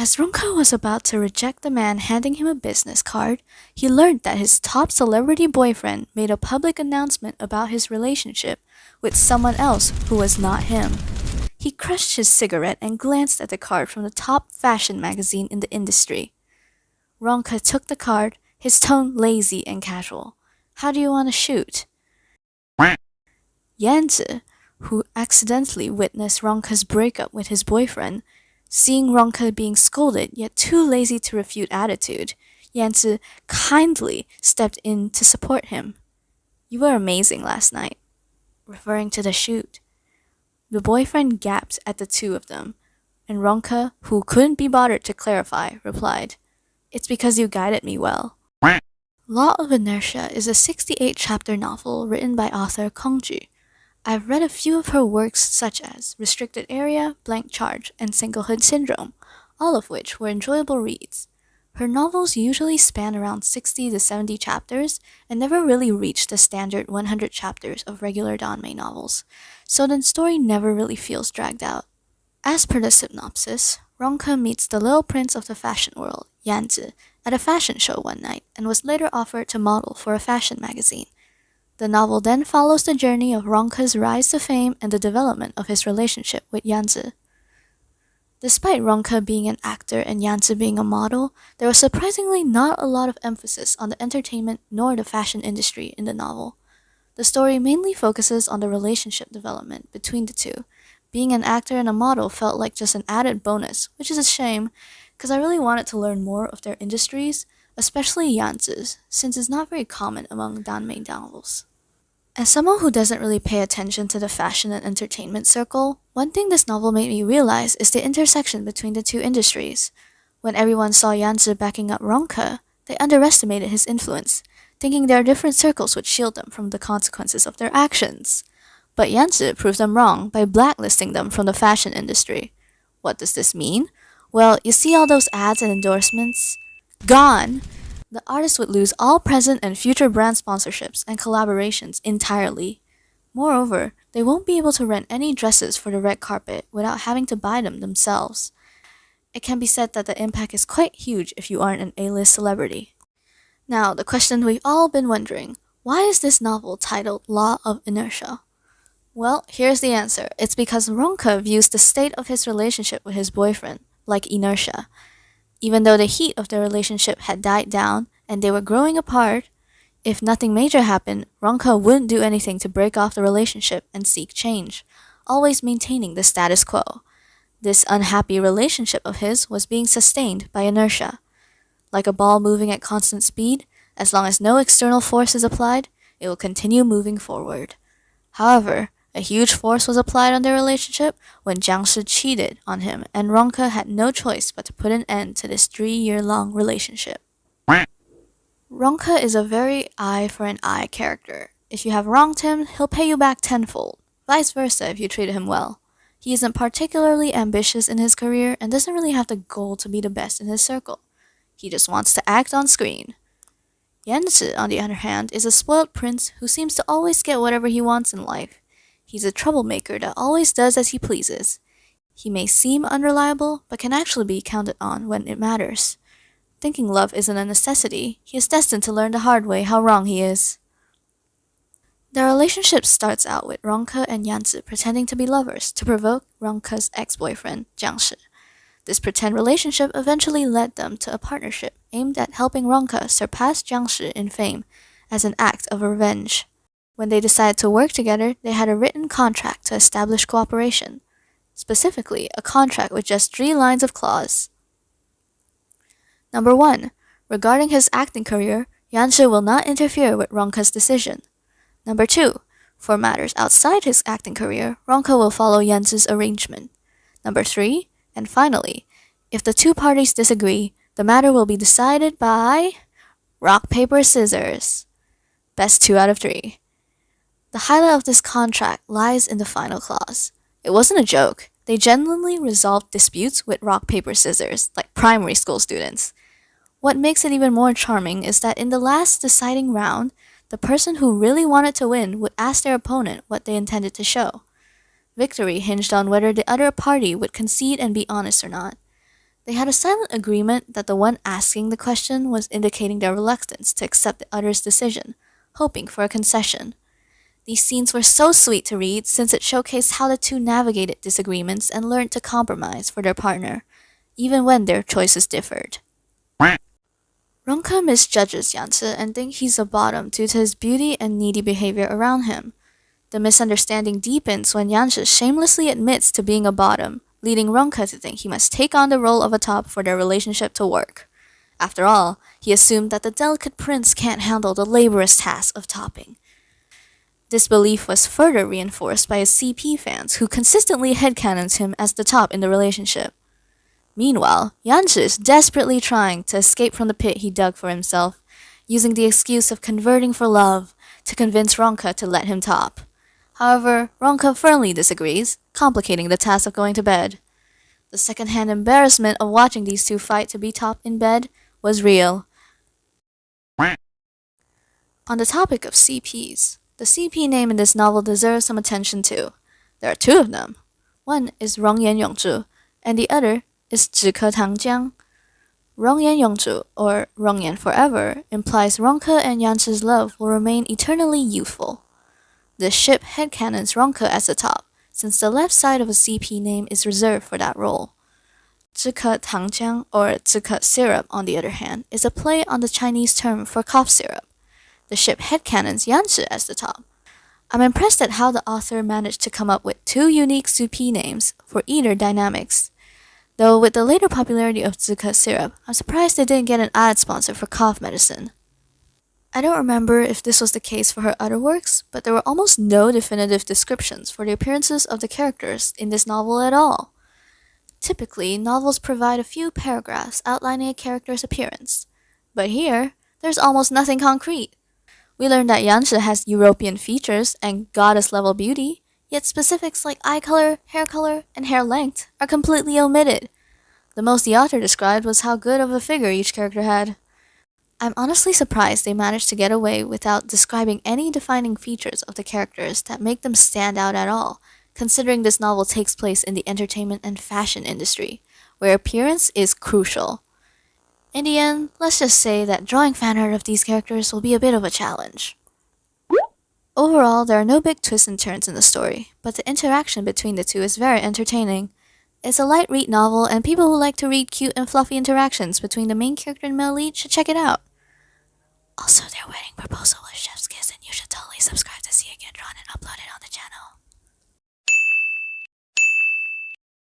As Ronka was about to reject the man handing him a business card, he learned that his top celebrity boyfriend made a public announcement about his relationship with someone else who was not him. He crushed his cigarette and glanced at the card from the top fashion magazine in the industry. Ronka took the card, his tone lazy and casual. How do you want to shoot? Yanzi, who accidentally witnessed Ronka's breakup with his boyfriend, seeing Ronka being scolded yet too lazy to refute attitude, Yanzi kindly stepped in to support him. You were amazing last night, referring to the shoot. The boyfriend gaped at the two of them, and Ronka, who couldn't be bothered to clarify, replied, It's because you guided me well. Law of Inertia is a 68-chapter novel written by author Kongju. I've read a few of her works such as Restricted Area, Blank Charge, and Singlehood Syndrome, all of which were enjoyable reads. Her novels usually span around 60 to 70 chapters and never really reach the standard 100 chapters of regular Danmei novels, so the story never really feels dragged out. As per the synopsis, Ronka meets the little prince of the fashion world, Yanzi, at a fashion show one night and was later offered to model for a fashion magazine. The novel then follows the journey of Ronka's rise to fame and the development of his relationship with Yanzi. Despite Ronka being an actor and Yanzi being a model, there was surprisingly not a lot of emphasis on the entertainment nor the fashion industry in the novel. The story mainly focuses on the relationship development between the two. Being an actor and a model felt like just an added bonus, which is a shame, because I really wanted to learn more of their industries, especially Yanzi's, since it's not very common among Danmei novels. As someone who doesn't really pay attention to the fashion and entertainment circle, one thing this novel made me realize is the intersection between the two industries. When everyone saw Yanzi backing up Ronka, they underestimated his influence, thinking their different circles would shield them from the consequences of their actions. But Yanzi proved them wrong by blacklisting them from the fashion industry. What does this mean? Well, you see all those ads and endorsements? Gone! The artist would lose all present and future brand sponsorships and collaborations entirely. Moreover, they won't be able to rent any dresses for the red carpet without having to buy them themselves. It can be said that the impact is quite huge if you aren't an A-list celebrity. Now, the question we've all been wondering, why is this novel titled Law of Inertia? Well, here's the answer. It's because Ronka views the state of his relationship with his boyfriend like inertia. Even though the heat of their relationship had died down and they were growing apart, if nothing major happened, Ronka wouldn't do anything to break off the relationship and seek change, always maintaining the status quo. This unhappy relationship of his was being sustained by inertia. Like a ball moving at constant speed, as long as no external force is applied, it will continue moving forward. However, a huge force was applied on their relationship when Jiang Shi cheated on him, and Ronka had no choice but to put an end to this 3-year-long relationship. Ronka is a very eye for an eye character. If you have wronged him, he'll pay you back tenfold. Vice versa if you treated him well. He isn't particularly ambitious in his career and doesn't really have the goal to be the best in his circle. He just wants to act on screen. Yanzi, on the other hand, is a spoiled prince who seems to always get whatever he wants in life. He's a troublemaker that always does as he pleases. He may seem unreliable, but can actually be counted on when it matters. Thinking love isn't a necessity, he is destined to learn the hard way how wrong he is. Their relationship starts out with Ronka and Yanzi pretending to be lovers to provoke Ronka's ex-boyfriend, Jiang Shi. This pretend relationship eventually led them to a partnership aimed at helping Ronka surpass Jiang Shi in fame as an act of revenge. When they decided to work together, they had a written contract to establish cooperation. Specifically, a contract with just 3 lines of clause. Number 1. Regarding his acting career, Yanshi will not interfere with Ronka's decision. Number 2. For matters outside his acting career, Ronka will follow Yanzi's arrangement. Number 3. And finally, if the 2 parties disagree, the matter will be decided by rock, paper, scissors. Best 2 out of 3. The highlight of this contract lies in the final clause. It wasn't a joke. They genuinely resolved disputes with rock, paper, scissors, like primary school students. What makes it even more charming is that in the last deciding round, the person who really wanted to win would ask their opponent what they intended to show. Victory hinged on whether the other party would concede and be honest or not. They had a silent agreement that the one asking the question was indicating their reluctance to accept the other's decision, hoping for a concession. These scenes were so sweet to read since it showcased how the two navigated disagreements and learned to compromise for their partner, even when their choices differed. Ronke misjudges Yanzi and thinks he's a bottom due to his beauty and needy behavior around him. The misunderstanding deepens when Yanzi shamelessly admits to being a bottom, leading Ronke to think he must take on the role of a top for their relationship to work. After all, he assumed that the delicate prince can't handle the laborious task of topping. This belief was further reinforced by his CP fans who consistently headcanons him as the top in the relationship. Meanwhile, Yanzi is desperately trying to escape from the pit he dug for himself, using the excuse of converting for love to convince Ronke to let him top. However, Ronke firmly disagrees, complicating the task of going to bed. The second-hand embarrassment of watching these two fight to be top in bed was real. On the topic of CPs, the CP name in this novel deserves some attention too. There are two of them. One is Rongyan Yongzhu, and the other is Zhike Tangjiang. Rongyan Yongzhu, or Rongyan Forever, implies Ronke and Yanzi's love will remain eternally youthful. The ship headcanons Ronke as the top, since the left side of a CP name is reserved for that role. Zhike Tangjiang, or Zhike Syrup, on the other hand, is a play on the Chinese term for cough syrup. The ship headcanons Yanzi as the top. I'm impressed at how the author managed to come up with two unique CP names for either dynamics. Though with the later popularity of Zhike Syrup, I'm surprised they didn't get an ad sponsor for cough medicine. I don't remember if this was the case for her other works, but there were almost no definitive descriptions for the appearances of the characters in this novel at all. Typically, novels provide a few paragraphs outlining a character's appearance, but here, there's almost nothing concrete. We learned that Yanzi has European features and goddess-level beauty, yet specifics like eye color, and hair length are completely omitted. The most the author described was how good of a figure each character had. I'm honestly surprised they managed to get away without describing any defining features of the characters that make them stand out at all, considering this novel takes place in the entertainment and fashion industry, where appearance is crucial. In the end, let's just say that drawing fan art of these characters will be a bit of a challenge. Overall, there are no big twists and turns in the story, but the interaction between the two is very entertaining. It's a light read novel, and people who like to read cute and fluffy interactions between the main character and male lead should check it out. Also, their wedding proposal was chef's kiss, and you should totally subscribe to see it get drawn and uploaded on the channel.